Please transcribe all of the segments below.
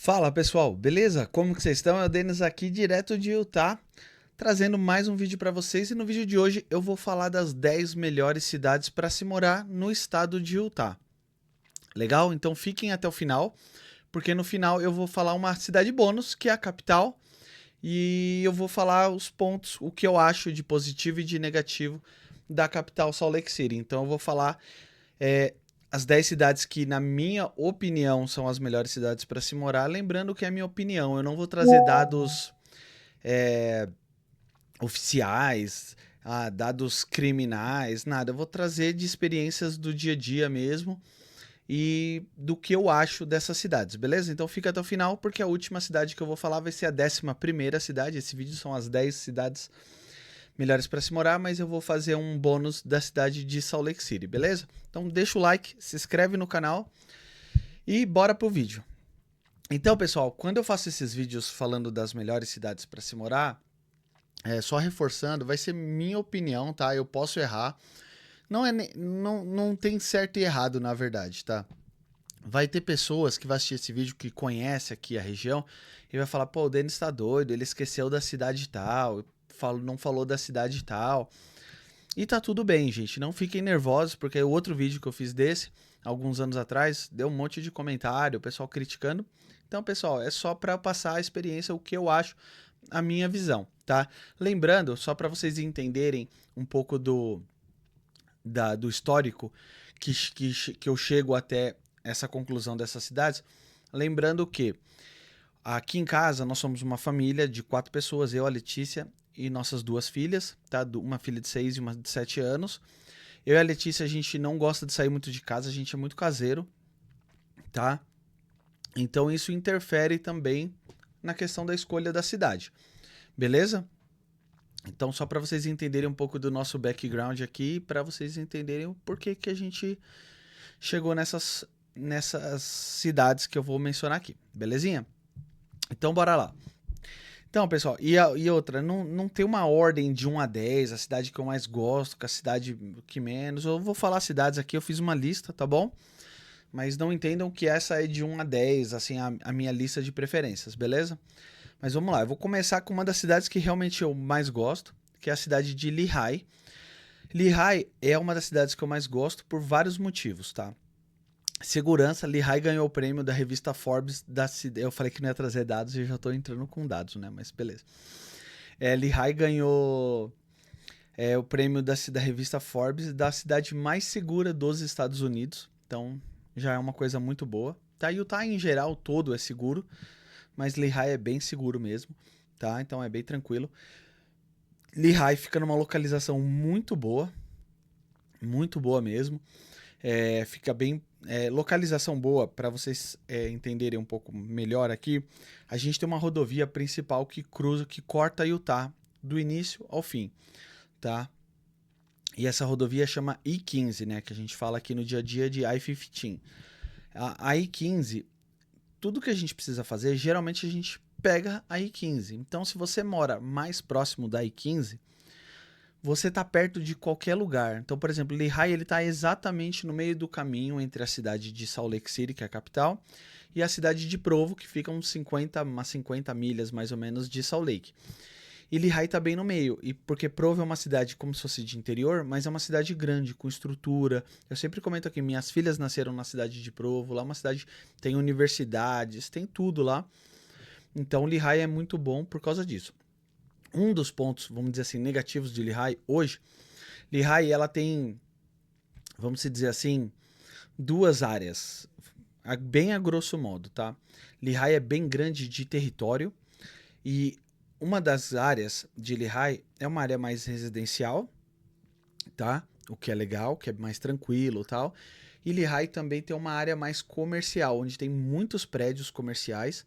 Fala pessoal, beleza? Como que vocês estão? É o Denis aqui, direto de Utah, trazendo mais um vídeo para vocês. E no vídeo de hoje eu vou falar das 10 melhores cidades para se morar no estado de Utah. Legal? Então fiquem até o final, porque no final eu vou falar uma cidade bônus, que é a capital, e eu vou falar os pontos, o que eu acho de positivo e de negativo da capital Salt Lake City. Então eu vou falar é, as 10 cidades que, na minha opinião, são as melhores cidades para se morar. Lembrando que é a minha opinião, eu não vou trazer dados é, oficiais, dados criminais, nada. Eu vou trazer de experiências do dia a dia mesmo e do que eu acho dessas cidades, beleza? Então fica até o final, porque a última cidade que eu vou falar vai ser a 11ª cidade. Esse vídeo são as 10 cidades melhores para se morar, mas eu vou fazer um bônus da cidade de Salt Lake City, beleza? Então deixa o like, se inscreve no canal e bora pro vídeo. Então, pessoal, quando eu faço esses vídeos falando das melhores cidades para se morar, só reforçando, vai ser minha opinião, tá? Eu posso errar. Não tem certo e errado, na verdade, tá? Vai ter pessoas que vão assistir esse vídeo que conhece aqui a região e vai falar, pô, o Denis tá doido, ele esqueceu da cidade tal, não falou da cidade tal. E tá tudo bem, gente. Não fiquem nervosos, porque o outro vídeo que eu fiz desse, alguns anos atrás, deu um monte de comentário, o pessoal criticando. Então, pessoal, é só para passar a experiência, o que eu acho, a minha visão, tá? Lembrando, só para vocês entenderem um pouco do histórico que eu chego até essa conclusão dessas cidades, lembrando que aqui em casa nós somos uma família de 4 pessoas, eu, a Letícia e nossas 2 filhas, tá? Uma filha de 6 e uma de 7 anos. Eu e a Letícia, a gente não gosta de sair muito de casa, a gente é muito caseiro, tá? Então isso interfere também na questão da escolha da cidade, beleza? Então só para vocês entenderem um pouco do nosso background aqui, para vocês entenderem o porquê que a gente chegou nessas cidades que eu vou mencionar aqui, belezinha? Então bora lá. Então, pessoal, e outra, não tem uma ordem de 1 a 10, a cidade que eu mais gosto, com a cidade que menos. Eu vou falar cidades aqui, eu fiz uma lista, tá bom? Mas não entendam que essa é de 1 a 10, assim, a minha lista de preferências, beleza? Mas vamos lá, eu vou começar com uma das cidades que realmente eu mais gosto, que é a cidade de Lehigh. Lehigh é uma das cidades que eu mais gosto por vários motivos, tá? Segurança, Lehigh ganhou o prêmio da revista Forbes da cidade. Eu falei que não ia trazer dados e já tô entrando com dados, né? Mas beleza. Lehigh ganhou o prêmio da revista Forbes da cidade mais segura dos Estados Unidos. Então já é uma coisa muito boa. Tá? Utah em geral todo é seguro, mas Lehigh é bem seguro mesmo, tá? Então é bem tranquilo. Lehigh fica numa localização muito boa mesmo. Fica bem. Localização boa, para vocês entenderem um pouco melhor aqui. A gente tem uma rodovia principal que corta Utah do início ao fim, tá? E essa rodovia chama I-15, né? Que a gente fala aqui no dia a dia de I-15. A I-15, tudo que a gente precisa fazer, geralmente a gente pega a I-15. Então, se você mora mais próximo da I-15, você está perto de qualquer lugar. Então, por exemplo, Lehigh ele está exatamente no meio do caminho entre a cidade de Salt Lake City, que é a capital, e a cidade de Provo, que fica umas 50 milhas mais ou menos de Salt Lake. E Lehigh está bem no meio, e porque Provo é uma cidade como se fosse de interior, mas é uma cidade grande, com estrutura. Eu sempre comento aqui, minhas filhas nasceram na cidade de Provo, lá é uma cidade tem universidades, tem tudo lá. Então Lehigh é muito bom por causa disso. Um dos pontos, vamos dizer assim, negativos de Lehigh hoje, Lehigh ela tem, vamos dizer assim, 2 áreas, bem a grosso modo, tá? Lehigh é bem grande de território e uma das áreas de Lehigh é uma área mais residencial, tá? O que é legal, que é mais tranquilo, tal. E Lehigh também tem uma área mais comercial, onde tem muitos prédios comerciais.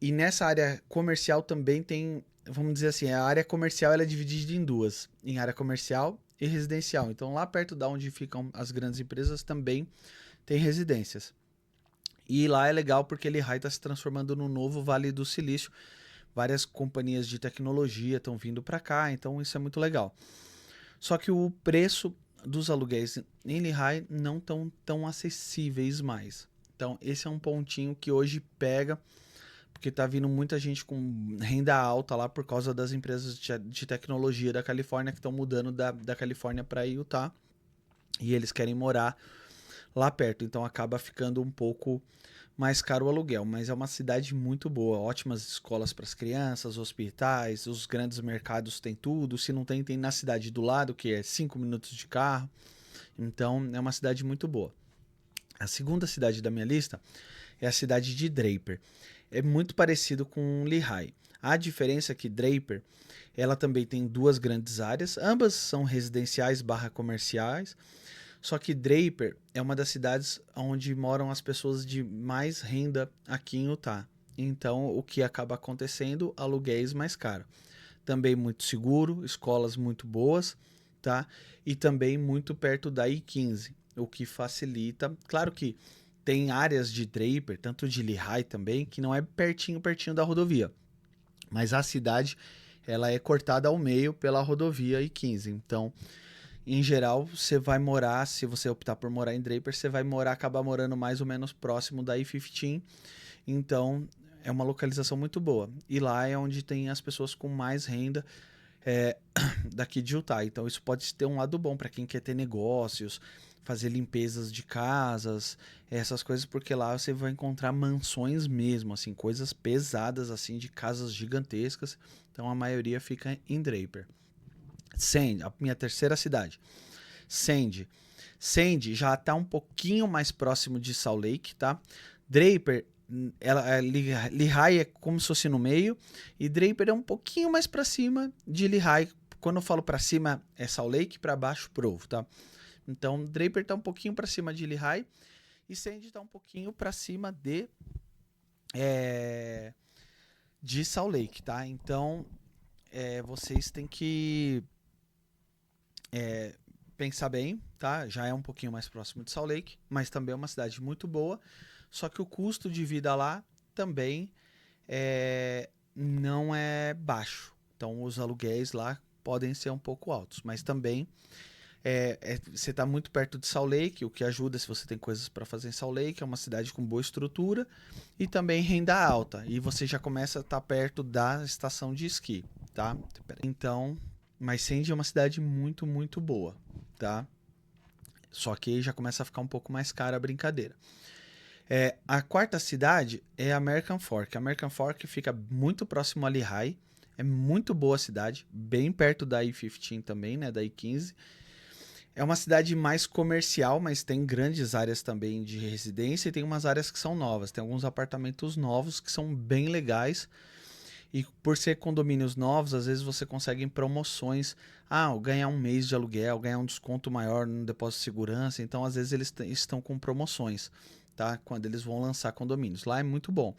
E nessa área comercial também tem, vamos dizer assim, a área comercial ela é dividida em 2, em área comercial e residencial. Então lá perto da onde ficam as grandes empresas também tem residências. E lá é legal porque Lehigh está se transformando no novo Vale do Silício. Várias companhias de tecnologia estão vindo para cá, então isso é muito legal. Só que o preço dos aluguéis em Lehigh não estão tão acessíveis mais, Então, esse é um pontinho que hoje pega, porque tá vindo muita gente com renda alta lá por causa das empresas de tecnologia da Califórnia que estão mudando da Califórnia para Utah e eles querem morar lá perto. Então, acaba ficando um pouco mais caro o aluguel, mas é uma cidade muito boa, ótimas escolas para as crianças, hospitais, os grandes mercados tem tudo, se não tem, tem na cidade do lado, que é 5 minutos de carro, então é uma cidade muito boa. A segunda cidade da minha lista é a cidade de Draper. É muito parecido com Lehigh. A diferença é que Draper, ela também tem duas grandes áreas, ambas são residenciais barra comerciais, só que Draper é uma das cidades onde moram as pessoas de mais renda aqui em Utah. Então, o que acaba acontecendo? Aluguéis mais caros. Também muito seguro, escolas muito boas, tá? E também muito perto da I-15, o que facilita. Claro que tem áreas de Draper, tanto de Lehigh também, que não é pertinho da rodovia. Mas a cidade, ela é cortada ao meio pela rodovia I-15. Então, em geral, você vai morar, se você optar por morar em Draper, você vai acabar morando mais ou menos próximo da I-15. Então, é uma localização muito boa. E lá é onde tem as pessoas com mais renda é, daqui de Utah. Então, isso pode ter um lado bom para quem quer ter negócios, fazer limpezas de casas, essas coisas, porque lá você vai encontrar mansões mesmo, assim, coisas pesadas, assim, de casas gigantescas. Então, a maioria fica em Draper. Sandy, a minha terceira cidade. Sandy. Sandy já está um pouquinho mais próximo de Salt Lake, tá? Draper, Lehigh é como se fosse no meio e Draper é um pouquinho mais para cima de Lehigh. Quando eu falo para cima é Salt Lake, para baixo Provo, tá? Então Draper está um pouquinho para cima de Lehigh e Sandy está um pouquinho para cima de Salt Lake, tá? Então vocês têm que pensar bem, tá? Já é um pouquinho mais próximo de Salt Lake, mas também é uma cidade muito boa. Só que o custo de vida lá também não é baixo. Então os aluguéis lá podem ser um pouco altos, mas também você está muito perto de Salt Lake, o que ajuda se você tem coisas para fazer em Salt Lake. É uma cidade com boa estrutura e também renda alta. E você já começa a estar perto da estação de esqui, tá? Então, mas Sandy é uma cidade muito, muito boa, tá? Só que já começa a ficar um pouco mais cara a brincadeira. A quarta cidade é American Fork. American Fork fica muito próximo a Lehigh. É muito boa a cidade, bem perto da I-15 também, né? Da I-15. É uma cidade mais comercial, mas tem grandes áreas também de residência e tem umas áreas que são novas. Tem alguns apartamentos novos que são bem legais. E por ser condomínios novos, às vezes você consegue em promoções. Ganhar um mês de aluguel, ganhar um desconto maior no depósito de segurança. Então, às vezes, eles estão com promoções, tá? Quando eles vão lançar condomínios. Lá é muito bom.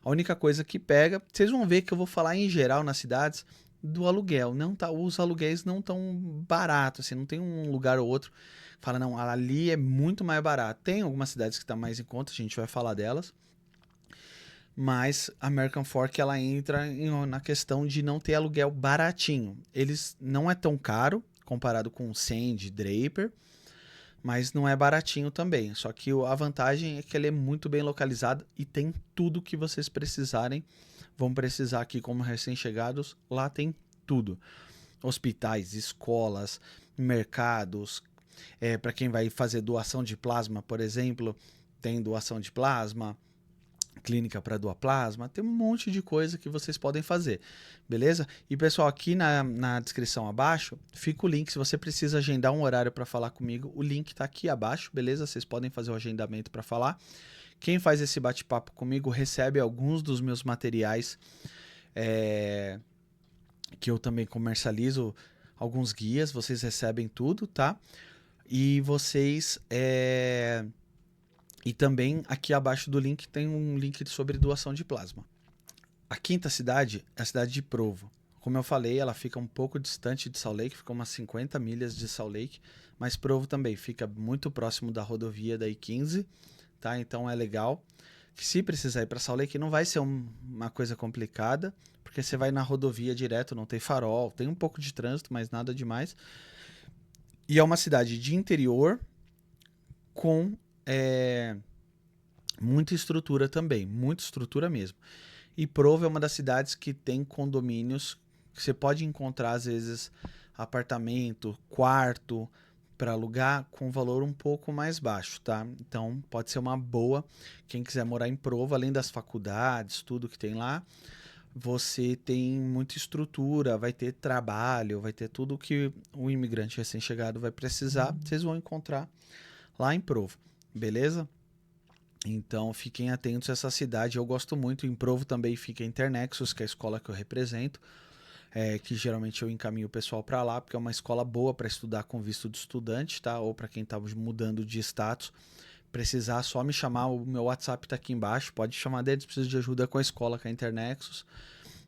A única coisa que pega, vocês vão ver que eu vou falar em geral nas cidades do aluguel. Não tá, os aluguéis não tão baratos, assim, não tem um lugar ou outro. Fala, não, ali é muito mais barato. Tem algumas cidades que tá mais em conta, a gente vai falar delas. Mas a American Fork ela entra na questão de não ter aluguel baratinho. Eles não é tão caro comparado com Sandy, Draper, mas não é baratinho também. Só que a vantagem é que ele é muito bem localizado e tem tudo que vocês precisarem. Vão precisar aqui como recém-chegados, lá tem tudo. Hospitais, escolas, mercados. Para quem vai fazer doação de plasma, por exemplo, tem doação de plasma. Clínica para doar plasma, tem um monte de coisa que vocês podem fazer, beleza? E pessoal, aqui na descrição abaixo fica o link, se você precisa agendar um horário para falar comigo, o link está aqui abaixo, beleza? Vocês podem fazer o agendamento para falar. Quem faz esse bate-papo comigo recebe alguns dos meus materiais que eu também comercializo, alguns guias, vocês recebem tudo, tá? E vocês... E também aqui abaixo do link tem um link sobre doação de plasma. A quinta cidade é a cidade de Provo. Como eu falei, ela fica um pouco distante de Salt Lake, fica umas 50 milhas de Salt Lake, mas Provo também fica muito próximo da rodovia da I-15, tá? Então é legal. Que se precisar ir para Salt Lake não vai ser uma coisa complicada, porque você vai na rodovia direto, não tem farol, tem um pouco de trânsito, mas nada demais. E é uma cidade de interior com Muita estrutura também, muita estrutura mesmo. E Provo é uma das cidades que tem condomínios que você pode encontrar, às vezes, apartamento, quarto para alugar com valor um pouco mais baixo, tá? Então pode ser uma boa. Quem quiser morar em Provo, além das faculdades, tudo que tem lá, você tem muita estrutura, vai ter trabalho, vai ter tudo que o imigrante recém-chegado vai precisar. Vocês vão encontrar lá em Provo, beleza? Então fiquem atentos a essa cidade. Eu gosto muito. Em Provo também fica a Internexus, que é a escola que eu represento, que geralmente eu encaminho o pessoal para lá, porque é uma escola boa para estudar com visto de estudante, tá? Ou para quem está mudando de status. Precisar, só me chamar. O meu WhatsApp está aqui embaixo. Pode chamar deles. Precisa de ajuda com a escola, com a Internexus.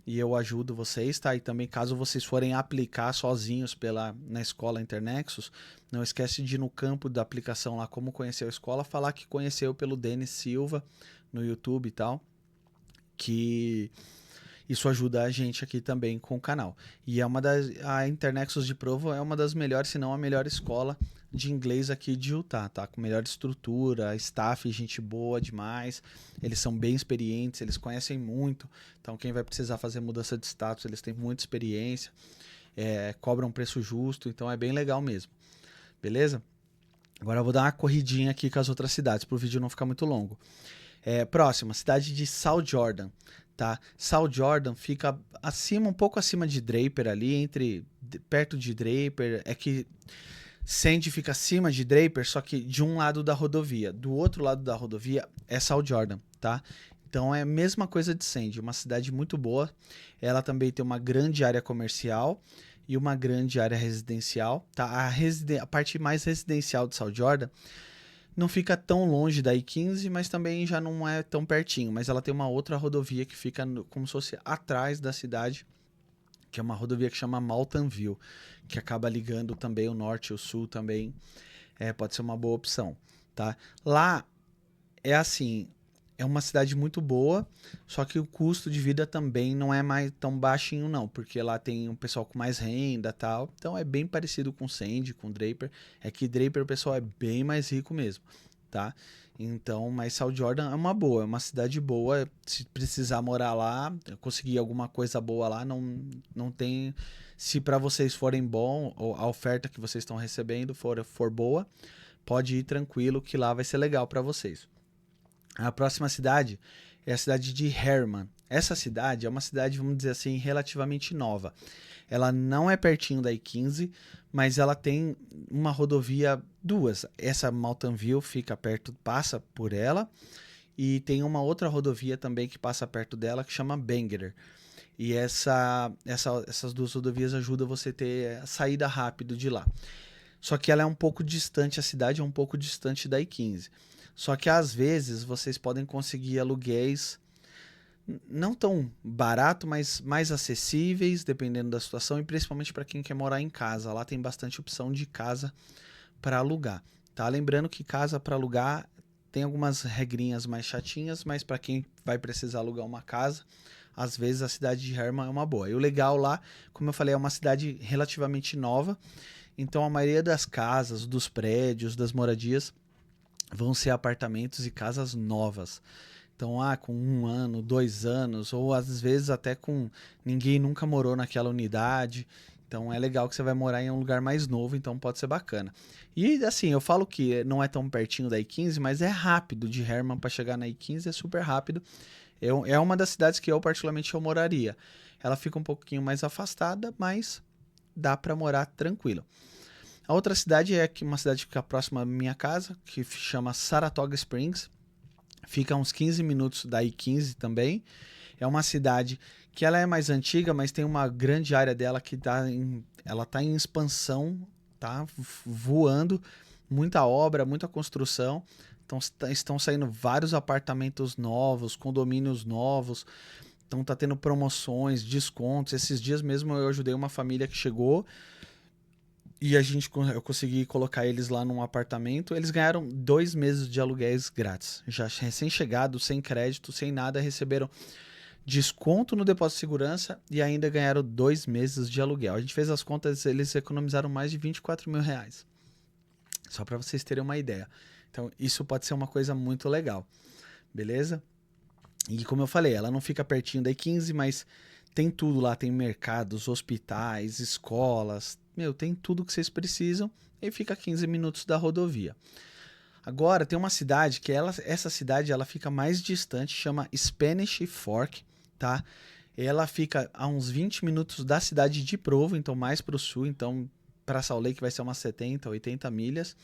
E eu ajudo vocês, tá? E também caso vocês forem aplicar sozinhos na escola Internexus, não esquece de ir no campo da aplicação lá, como conheceu a escola, falar que conheceu pelo Denis Silva no YouTube e tal, que isso ajuda a gente aqui também com o canal. E a Internexus de Provo é uma das melhores, se não a melhor escola de inglês aqui de Utah, tá? Com melhor estrutura, staff, gente boa demais. Eles são bem experientes, eles conhecem muito. Então quem vai precisar fazer mudança de status, eles têm muita experiência, cobram um preço justo, então é bem legal mesmo. Beleza? Agora eu vou dar uma corridinha aqui com as outras cidades, para o vídeo não ficar muito longo. Próxima, cidade de South Jordan, tá? South Jordan fica acima, um pouco acima de Draper ali, perto de Draper, é que Sandy fica acima de Draper, só que de um lado da rodovia. Do outro lado da rodovia é South Jordan, tá? Então é a mesma coisa de Sandy, uma cidade muito boa. Ela também tem uma grande área comercial e uma grande área residencial, tá? A parte mais residencial de South Jordan não fica tão longe da I-15, mas também já não é tão pertinho. Mas ela tem uma outra rodovia que fica como se fosse atrás da cidade, que é uma rodovia que chama Mountain View, que acaba ligando também o norte e o sul também. Pode ser uma boa opção, tá? Lá é assim, é uma cidade muito boa, só que o custo de vida também não é mais tão baixinho não, porque lá tem um pessoal com mais renda e tal. Então é bem parecido com Sandy, com Draper. É que Draper o pessoal é bem mais rico mesmo, tá? Então, mas South Jordan é uma boa, é uma cidade boa. Se precisar morar lá, conseguir alguma coisa boa lá, não tem. Se para vocês forem bom, ou a oferta que vocês estão recebendo for boa, pode ir tranquilo que lá vai ser legal para vocês. A próxima cidade é a cidade de Herman. Essa cidade é uma cidade, vamos dizer assim, relativamente nova. Ela não é pertinho da I-15, mas ela tem uma rodovia, duas. Essa Mountain View fica perto, passa por ela, e tem uma outra rodovia também que passa perto dela, que chama Bangerter. E essas duas rodovias ajudam você a ter a saída rápido de lá. Só que ela é um pouco distante, a cidade é um pouco distante da I-15. Só que às vezes vocês podem conseguir aluguéis não tão barato, mas mais acessíveis, dependendo da situação, e principalmente para quem quer morar em casa. Lá tem bastante opção de casa para alugar, tá? Lembrando que casa para alugar tem algumas regrinhas mais chatinhas, mas para quem vai precisar alugar uma casa, às vezes a cidade de Herman é uma boa. E o legal lá, como eu falei, é uma cidade relativamente nova, então a maioria das casas, dos prédios, das moradias vão ser apartamentos e casas novas. Então, com 1 ano, 2 anos, ou às vezes até com ninguém nunca morou naquela unidade. Então é legal que você vai morar em um lugar mais novo, então pode ser bacana. E assim, eu falo que não é tão pertinho da I-15, mas é rápido de Herman para chegar na I-15, é super rápido. É uma das cidades que eu particularmente eu moraria. Ela fica um pouquinho mais afastada, mas dá para morar tranquilo. A outra cidade é uma cidade que fica próxima à minha casa, que chama Saratoga Springs. Fica a uns 15 minutos da I-15 também. É uma cidade que ela é mais antiga, mas tem uma grande área dela que ela tá em expansão, tá voando, muita obra, muita construção. Então estão saindo vários apartamentos novos, condomínios novos. Então tá tendo promoções, descontos. Esses dias mesmo eu ajudei uma família que chegou e eu consegui colocar eles lá num apartamento. Eles ganharam 2 meses de aluguéis grátis. Já recém-chegados, sem crédito, sem nada, receberam desconto no depósito de segurança e ainda ganharam 2 meses de aluguel. A gente fez as contas, eles economizaram mais de 24 mil reais. Só para vocês terem uma ideia. Então, isso pode ser uma coisa muito legal. beleza? E como eu falei, ela não fica pertinho da I-15, mas tem tudo lá, tem mercados, hospitais, escolas, meu, tem tudo que vocês precisam e fica a 15 minutos da rodovia. Agora tem uma cidade que essa cidade ela fica mais distante, chama Spanish Fork, tá? Ela fica a uns 20 minutos da cidade de Provo, então mais para o sul, então para Salt Lake vai ser umas 70, 80 milhas.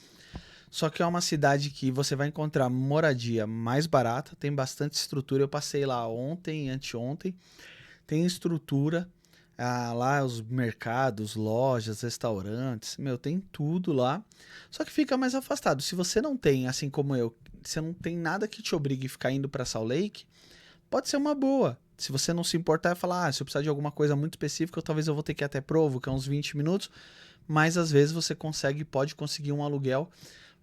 Só que é uma cidade que você vai encontrar moradia mais barata, tem bastante estrutura. Eu passei lá ontem, anteontem, tem estrutura. Lá os mercados, lojas, restaurantes, meu, tem tudo lá. Só que fica mais afastado. Se você não tem, assim como eu, você não tem nada que te obrigue a ficar indo para Salt Lake, pode ser uma boa. Se você não se importar e falar, se eu precisar de alguma coisa muito específica, talvez eu vou ter que ir até Provo, que é uns 20 minutos, mas às vezes você pode conseguir um aluguel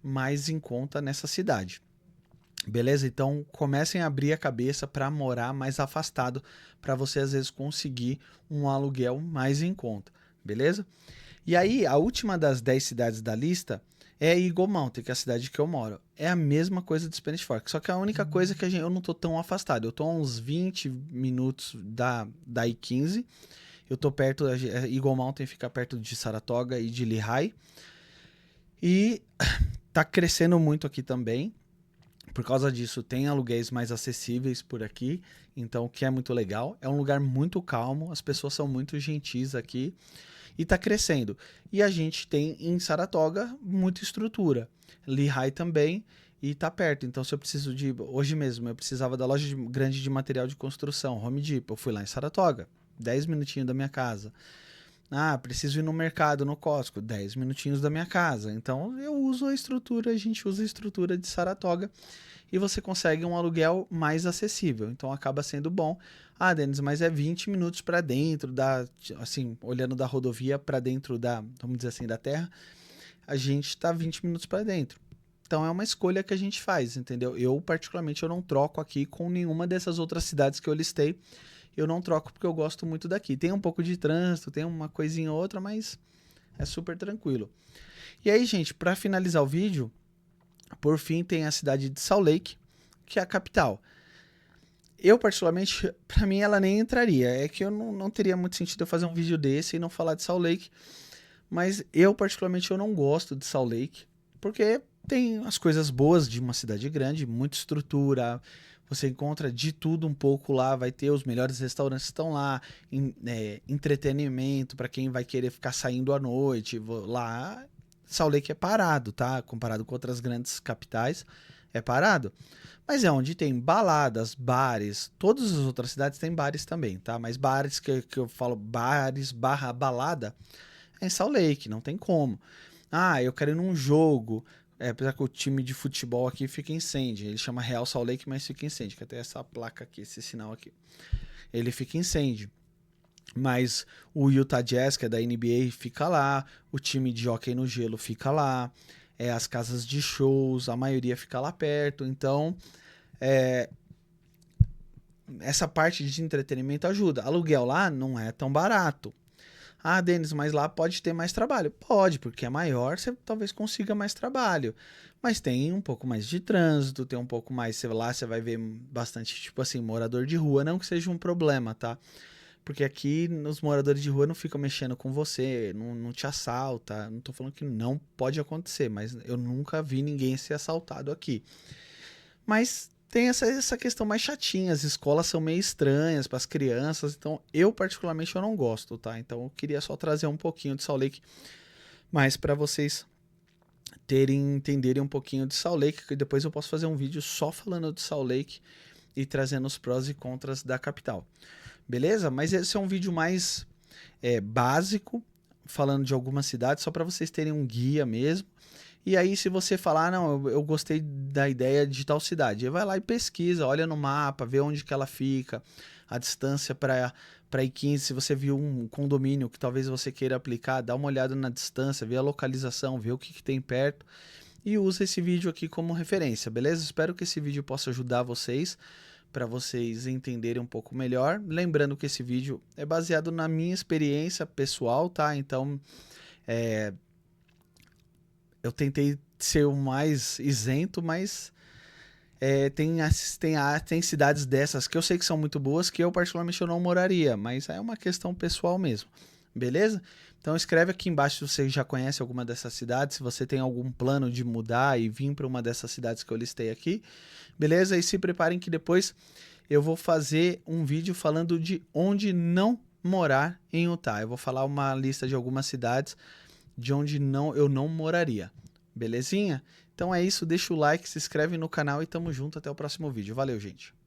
mais em conta nessa cidade. Beleza? Então comecem a abrir a cabeça para morar mais afastado, para você às vezes conseguir um aluguel mais em conta. Beleza? E aí, a última das 10 cidades da lista é Eagle Mountain, que é a cidade que eu moro. É a mesma coisa de Spanish Fork, só que a única coisa é que eu não tô tão afastado. Eu tô a uns 20 minutos da I-15. Eu tô perto, Eagle Mountain fica perto de Saratoga e de Lehigh. E tá crescendo muito aqui também. Por causa disso, tem aluguéis mais acessíveis por aqui, então o que é muito legal. É um lugar muito calmo, as pessoas são muito gentis aqui e está crescendo. E a gente tem em Saratoga muita estrutura, Lehigh também, e está perto. Então, se eu preciso de. Hoje mesmo, eu precisava da loja grande de material de construção, Home Depot. Eu fui lá em Saratoga, 10 minutinhos da minha casa. Preciso ir no mercado, no Costco, 10 minutinhos da minha casa. Então eu uso a estrutura, a gente usa a estrutura de Saratoga e você consegue um aluguel mais acessível. Então acaba sendo bom. Denis, mas é 20 minutos para dentro assim, olhando da rodovia para dentro vamos dizer assim, da terra, a gente está 20 minutos para dentro. Então é uma escolha que a gente faz, entendeu? Eu particularmente eu não troco aqui com nenhuma dessas outras cidades que eu listei. Eu não troco porque eu gosto muito daqui. Tem um pouco de trânsito, tem uma coisinha ou outra, mas é super tranquilo. E aí, gente, para finalizar o vídeo, por fim tem a cidade de Salt Lake, que é a capital. Eu, particularmente, para mim ela nem entraria. É que eu não teria muito sentido eu fazer um vídeo desse e não falar de Salt Lake. Mas eu, particularmente, eu não gosto de Salt Lake, porque tem as coisas boas de uma cidade grande, muita estrutura, você encontra de tudo um pouco lá, vai ter os melhores restaurantes que estão lá, entretenimento para quem vai querer ficar saindo à noite. Lá, Salt Lake é parado, tá? Comparado com outras grandes capitais, é parado. Mas é onde tem baladas, bares, todas as outras cidades têm bares também, tá? Mas bares que eu falo, bares barra balada, é em Salt Lake, não tem como. Eu quero ir num jogo. Apesar que o time de futebol aqui fica em Sandy. Ele chama Real Salt Lake, mas fica em Sandy. Que até essa placa aqui, esse sinal aqui. Ele fica em Sandy. Mas o Utah Jazz, que é da NBA, fica lá. O time de hóquei no gelo fica lá. As casas de shows, a maioria fica lá perto. Então, essa parte de entretenimento ajuda. Aluguel lá não é tão barato. Denis, mas lá pode ter mais trabalho. Pode, porque é maior, você talvez consiga mais trabalho. Mas tem um pouco mais de trânsito, tem um pouco mais. Lá você vai ver bastante, tipo assim, morador de rua. Não que seja um problema, tá? Porque aqui os moradores de rua não ficam mexendo com você, não te assalta. Não tô falando que não pode acontecer, mas eu nunca vi ninguém ser assaltado aqui. Mas tem essa questão mais chatinha, as escolas são meio estranhas para as crianças, então eu particularmente eu não gosto, tá? Então eu queria só trazer um pouquinho de Salt Lake, mais para vocês entenderem um pouquinho de Salt Lake, que depois eu posso fazer um vídeo só falando de Salt Lake e trazendo os prós e contras da capital. Beleza? Mas esse é um vídeo mais básico, falando de algumas cidades, só para vocês terem um guia mesmo. E aí, se você falar, não, eu gostei da ideia de tal cidade, vai lá e pesquisa, olha no mapa, vê onde que ela fica, a distância para I-15, se você viu um condomínio que talvez você queira aplicar, dá uma olhada na distância, vê a localização, vê o que tem perto e usa esse vídeo aqui como referência, beleza? Espero que esse vídeo possa ajudar vocês, para vocês entenderem um pouco melhor. Lembrando que esse vídeo é baseado na minha experiência pessoal, tá? Então, eu tentei ser o mais isento, mas Tem cidades dessas que eu sei que são muito boas, que eu particularmente eu não moraria, mas é uma questão pessoal mesmo, beleza? Então escreve aqui embaixo se você já conhece alguma dessas cidades, se você tem algum plano de mudar e vir para uma dessas cidades que eu listei aqui, beleza? E se preparem que depois eu vou fazer um vídeo falando de onde não morar em Utah. Eu vou falar uma lista de algumas cidades de onde eu não moraria. Belezinha? Então é isso, deixa o like, se inscreve no canal e tamo junto até o próximo vídeo. Valeu, gente!